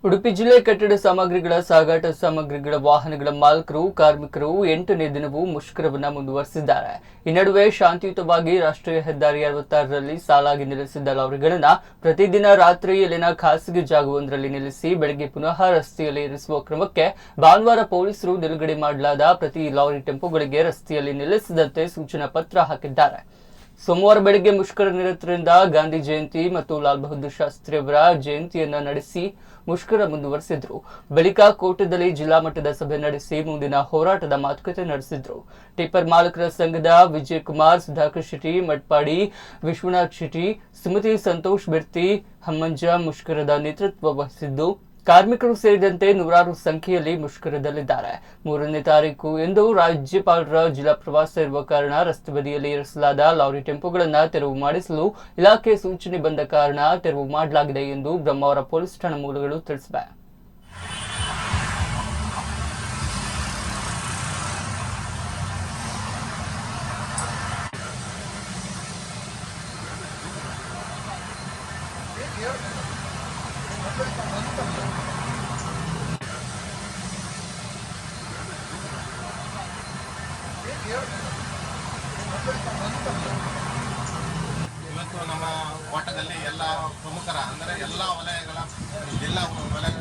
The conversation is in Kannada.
ಉಡುಪಿ ಜಿಲ್ಲೆ ಕಟ್ಟಡ ಸಾಮಗ್ರಿಗಳ ಸಾಗಾಟ ಸಾಮಗ್ರಿಗಳ ವಾಹನಗಳ ಮಾಲಕರು ಕಾರ್ಮಿಕರು 8ನೇ ದಿನವೂ ಮುಷ್ಕರವನ್ನು ಮುಂದುವರೆಸಿದ್ದಾರೆ. ಈ ನಡುವೆ ಶಾಂತಿಯುತವಾಗಿ ರಾಷ್ಟ್ರೀಯ ಹೆದ್ದಾರಿ 66ರಲ್ಲಿ ಸಾಲಾಗಿ ನಿಲ್ಲಿಸಿದ್ದ ಲಾರಿಗಳನ್ನು ಪ್ರತಿದಿನ ರಾತ್ರಿ ಇಲ್ಲಿನ ಖಾಸಗಿ ಜಾಗವೊಂದರಲ್ಲಿ ನಿಲ್ಲಿಸಿ ಬೆಳಗ್ಗೆ ಪುನಃ ರಸ್ತೆಯಲ್ಲಿ ಇರಿಸುವ ಕ್ರಮಕ್ಕೆ ಭಾನುವಾರ ಪೊಲೀಸರು ನಿಲುಗಡೆ ಮಾಡಲಾದ ಪ್ರತಿ ಲಾರಿ ಟೆಂಪೋಗಳಿಗೆ ರಸ್ತೆಯಲ್ಲಿ ನಿಲ್ಲಿಸದಂತೆ ಸೂಚನಾ ಪತ್ರ ಹಾಕಿದ್ದಾರೆ. ಸೋಮವಾರ ಬೆಳಗ್ಗೆ ಮುಷ್ಕರ ನಿರತರಿಂದ ಗಾಂಧಿ ಜಯಂತಿ ಮತ್ತು ಲಾಲ್ ಬಹದ್ದೂರ್ ಶಾಸ್ತ್ರಿ ಅವರ ಜಯಂತಿಯನ್ನ ನಡೆಸಿ ಮುಷ್ಕರ ಮುಂದುವರೆಸಿದ್ರು. ಬಳಿಕ ಕೋಟದಲ್ಲಿ ಜಿಲ್ಲಾ ಮಟ್ಟದ ಸಭೆ ನಡೆಸಿ ಮುಂದಿನ ಹೋರಾಟದ ಮಾತುಕತೆ ನಡೆಸಿದ್ರು. ಟಿಪ್ಪರ್ ಮಾಲಕರ ಸಂಘದ ವಿಜಯ್ ಕುಮಾರ್, ಸುಧಾಕರ್ ಶೆಟ್ಟಿ, ಮಟ್ಪಾಡಿ, ವಿಶ್ವನಾಥ್ ಶೆಟ್ಟಿ, ಸುಮತಿ ಸಂತೋಷ್ ಬೆರ್ತಿ, ಹಮ್ಮಂಜ ಮುಷ್ಕರದ ನೇತೃತ್ವ ವಹಿಸಿದ್ದು, ಕಾರ್ಮಿಕರು ಸೇರಿದಂತೆ ನೂರಾರು ಸಂಖ್ಯೆಯಲ್ಲಿ ಮುಷ್ಕರದಲ್ಲಿದ್ದಾರೆ. 3ನೇ ತಾರೀಕು ಎಂದು ರಾಜ್ಯಪಾಲರ ಜಿಲ್ಲಾ ಪ್ರವಾಸ ಇರುವ ಕಾರಣ ರಸ್ತೆ ಬದಿಯಲ್ಲಿ ಇರಿಸಲಾದ ಲಾರಿ ಟೆಂಪೋಗಳನ್ನು ತೆರವು ಮಾಡಿಸಲು ಇಲಾಖೆ ಸೂಚನೆ ಬಂದ ಕಾರಣ ತೆರವು ಮಾಡಲಾಗಿದೆ ಎಂದು ಬ್ರಹ್ಮಾವರ ಪೊಲೀಸ್ ಠಾಣಾ ಮೂಲಗಳು ತಿಳಿಸಿವೆ. ಇವತ್ತು ನಮ್ಮ ಓಟದಲ್ಲಿ ಎಲ್ಲ ಪ್ರಮುಖರ ಅಂದರೆ ಎಲ್ಲ ವಲಯಗಳ ಜಿಲ್ಲಾ ವಲಯ